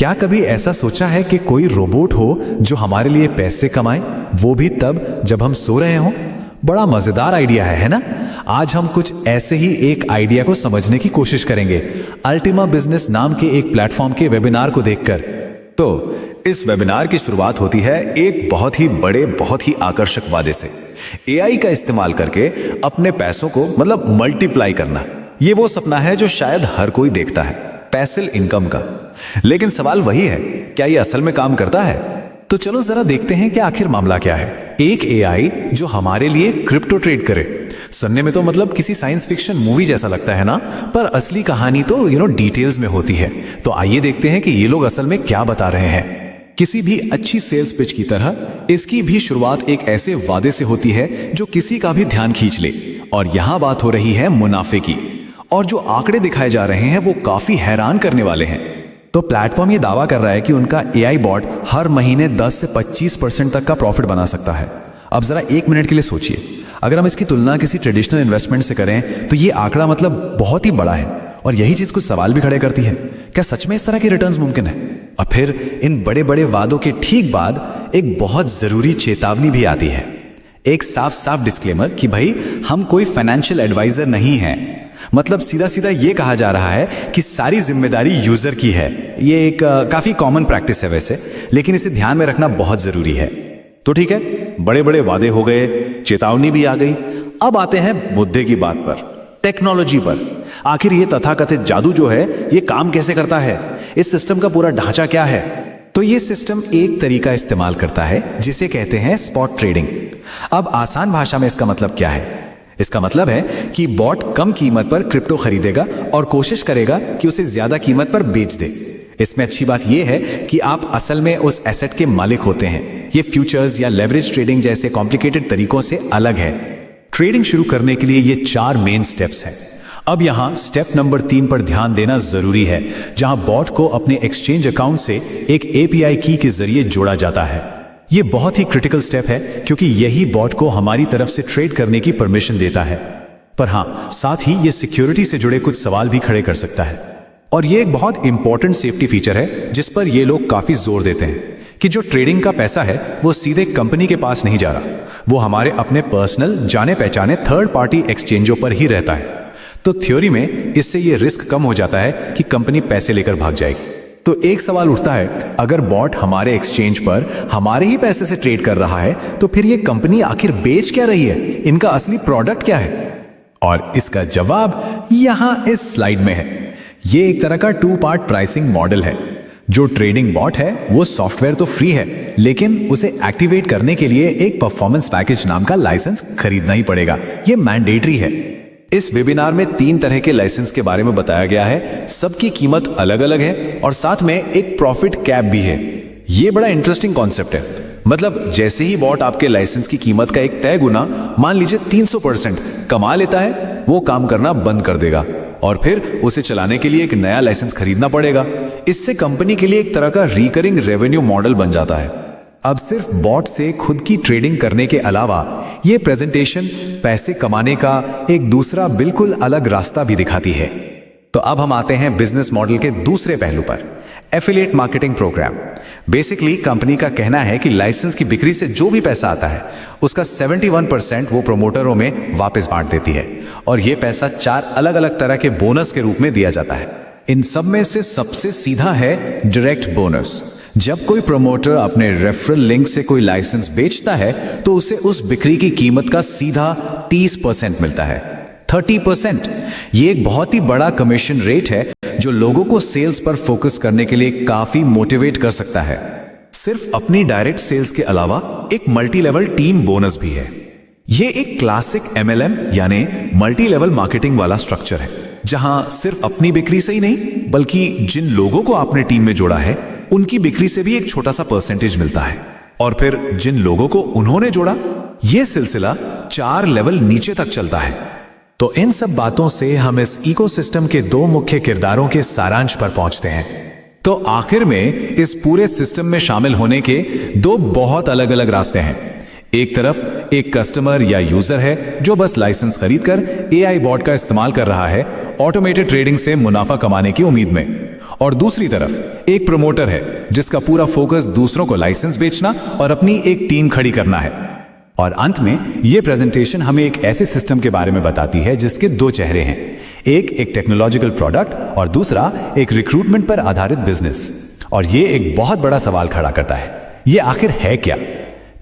क्या कभी ऐसा सोचा है कि कोई रोबोट हो जो हमारे लिए पैसे कमाए, वो भी तब जब हम सो रहे हों? बड़ा मजेदार आइडिया है ना? आज हम कुछ ऐसे ही एक आइडिया को समझने की कोशिश करेंगे अल्टीमा बिजनेस नाम के एक प्लेटफॉर्म के वेबिनार को देखकर। तो इस वेबिनार की शुरुआत होती है एक बहुत ही बड़े, बहुत ही आकर्षक वादे से। एआई का इस्तेमाल करके अपने पैसों को मतलब मल्टीप्लाई करना। ये वो सपना है जो शायद हर कोई देखता है, पैसिव इनकम का। लेकिन सवाल वही है, क्या ये असल में काम करता है? तो चलो जरा देखते हैं कि आखिर मामला क्या है। एक एआई जो हमारे लिए क्रिप्टो ट्रेड करे। सुनने में तो मतलब किसी साइंस फिक्शन मूवी जैसा लगता है ना, पर असली कहानी तो डिटेल्स में होती है। तो आइए देखते हैं कि ये लोग असल में क्या बता रहे हैं। किसी भी अच्छी सेल्स पिच की तरह इसकी भी शुरुआत एक ऐसे वादे से होती है जो किसी का भी ध्यान खींच ले। और यहां बात हो रही है मुनाफे की, और जो आंकड़े दिखाए जा रहे हैं वो काफी हैरान करने वाले हैं। तो प्लेटफॉर्म ये दावा कर रहा है कि उनका एआई बॉट हर महीने 10 से 25% तक का प्रॉफिट बना सकता है। अब जरा एक मिनट के लिए सोचिए, अगर हम इसकी तुलना किसी ट्रेडिशनल इन्वेस्टमेंट से करें तो ये आंकड़ा मतलब बहुत ही बड़ा है। और यही चीज कुछ सवाल भी खड़े करती है, क्या सच में इस तरह की रिटर्न्स मुमकिन है? और फिर इन बड़े बड़े वादों के ठीक बाद एक बहुत जरूरी चेतावनी भी आती है, एक साफ साफ डिस्क्लेमर कि भाई हम कोई फाइनेंशियल एडवाइजर नहीं है। मतलब सीधा सीधा ये कहा जा रहा है कि सारी जिम्मेदारी यूजर की है। ये एक काफी कॉमन प्रैक्टिस है वैसे, लेकिन इसे ध्यान में रखना बहुत जरूरी है। तो ठीक है, बड़े बड़े वादे हो गए, चेतावनी भी आ गई। अब आते हैं मुद्दे की बात पर, टेक्नोलॉजी पर। आखिर ये तथाकथित जादू जो है ये काम कैसे करता है? इस सिस्टम का पूरा ढांचा क्या है? तो ये सिस्टम एक तरीका इस्तेमाल करता है जिसे कहते हैं स्पॉट ट्रेडिंग। अब आसान भाषा में इसका मतलब क्या है? इसका मतलब है कि बॉट कम कीमत पर क्रिप्टो खरीदेगा और कोशिश करेगा कि उसे ज्यादा कीमत पर बेच दे। इसमें अच्छी बात यह है कि आप असल में उस एसेट के मालिक होते हैं। ये फ्यूचर्स या लेवरेज ट्रेडिंग जैसे कॉम्प्लिकेटेड तरीकों से अलग है। ट्रेडिंग शुरू करने के लिए ये 4 मेन स्टेप्स हैं। अब यहां स्टेप नंबर 3 पर ध्यान देना जरूरी है, जहां बॉट को अपने एक्सचेंज अकाउंट से एक एपीआई की के जरिए जोड़ा जाता है। ये बहुत ही क्रिटिकल स्टेप है क्योंकि यही बॉट को हमारी तरफ से ट्रेड करने की परमिशन देता है। पर हां, साथ ही ये सिक्योरिटी से जुड़े कुछ सवाल भी खड़े कर सकता है। और ये एक बहुत इंपॉर्टेंट सेफ्टी फीचर है जिस पर ये लोग काफी जोर देते हैं कि जो ट्रेडिंग का पैसा है वो सीधे कंपनी के पास नहीं जा रहा, वो हमारे अपने पर्सनल जाने पहचाने थर्ड पार्टी एक्सचेंजों पर ही रहता है। तो थ्योरी में इससे ये रिस्क कम हो जाता है कि कंपनी पैसे लेकर भाग जाएगी। तो एक सवाल उठता है, अगर बॉट हमारे एक्सचेंज पर हमारे ही पैसे से ट्रेड कर रहा है तो फिर ये कंपनी आखिर बेच क्या रही है? इनका असली प्रोडक्ट क्या है? और इसका जवाब यहां इस स्लाइड में है। ये एक तरह का 2 पार्ट प्राइसिंग मॉडल है। जो ट्रेडिंग बॉट है वो सॉफ्टवेयर तो फ्री है, लेकिन उसे एक्टिवेट करने के लिए एक परफॉर्मेंस पैकेज नाम का लाइसेंस खरीदना ही पड़ेगा। ये मैंडेटरी है। इस वेबिनार में 3 तरह के लाइसेंस के बारे में बताया गया है। सबकी कीमत अलग अलग है और साथ में एक प्रॉफिट कैप भी है। ये बड़ा इंटरेस्टिंग कॉन्सेप्ट है। मतलब जैसे ही बॉट आपके लाइसेंस की कीमत का एक तय गुना, मान लीजिए 300% कमा लेता है, वो काम करना बंद कर देगा और फिर उसे चलाने के लिए एक नया लाइसेंस खरीदना पड़ेगा। इससे कंपनी के लिए एक तरह का रिकरिंग रेवेन्यू मॉडल बन जाता है। अब सिर्फ बॉट से खुद की ट्रेडिंग करने के अलावा ये प्रेजेंटेशन पैसे कमाने का एक दूसरा बिल्कुल अलग रास्ता भी दिखाती है। तो अब हम आते हैं बिजनेस मॉडल के दूसरे पहलू पर, affiliate marketing programme. Basically company का कहना है कि लाइसेंस की बिक्री से जो भी पैसा आता है उसका 71% वो प्रमोटरों में वापस बांट देती है, और ये पैसा 4 अलग अलग तरह के बोनस के रूप में दिया जाता है। इन सब में से सबसे सीधा है डायरेक्ट बोनस। जब कोई प्रमोटर अपने रेफरल लिंक से कोई लाइसेंस बेचता है तो उसे उस बिक्री की कीमत का सीधा 30% मिलता है। 30%। ये एक बहुत ही बड़ा कमीशन रेट है जो लोगों को सेल्स पर फोकस करने के लिए काफी मोटिवेट कर सकता है। सिर्फ अपनी डायरेक्ट सेल्स के अलावा एक मल्टी लेवल टीम बोनस भी है। ये एक क्लासिक MLM यानी मल्टी लेवल मार्केटिंग वाला स्ट्रक्चर है, जहां सिर्फ अपनी बिक्री से ही नहीं बल्कि जिन लोगों को आपने टीम में जोड़ा है उनकी बिक्री से भी एक छोटा सा परसेंटेज मिलता है, और फिर जिन लोगों को उन्होंने जोड़ा, यह सिलसिला 4 लेवल नीचे तक चलता है। तो इन सब बातों से हम इस इकोसिस्टम के 2 मुख्य किरदारों के सारांश पर पहुंचते हैं। तो आखिर में इस पूरे सिस्टम में शामिल होने के 2 बहुत अलग अलग रास्ते हैं। एक तरफ एक कस्टमर या यूजर है जो बस लाइसेंस खरीदकर एआई बॉट का इस्तेमाल कर रहा है ऑटोमेटेड ट्रेडिंग से मुनाफा कमाने की उम्मीद में, और दूसरी तरफ एक प्रमोटर है जिसका पूरा फोकस दूसरों को लाइसेंस बेचना और अपनी एक टीम खड़ी करना है। और अंत में यह प्रेजेंटेशन हमें एक ऐसे सिस्टम के बारे में बताती है जिसके दो चेहरे हैं, एक टेक्नोलॉजिकल प्रोडक्ट और दूसरा एक रिक्रूटमेंट पर आधारित बिजनेस। और ये एक बहुत बड़ा सवाल खड़ा करता है, ये आखिर है क्या?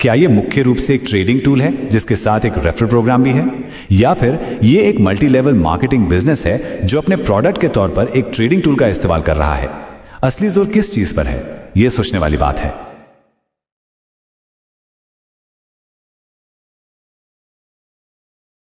क्या ये मुख्य रूप से एक ट्रेडिंग टूल है जिसके साथ एक रेफरल प्रोग्राम भी है, या फिर ये एक मल्टी लेवल मार्केटिंग बिजनेस है जो अपने प्रोडक्ट के तौर पर एक ट्रेडिंग टूल का इस्तेमाल कर रहा है? असली जोर किस चीज पर है, ये सोचने वाली बात है।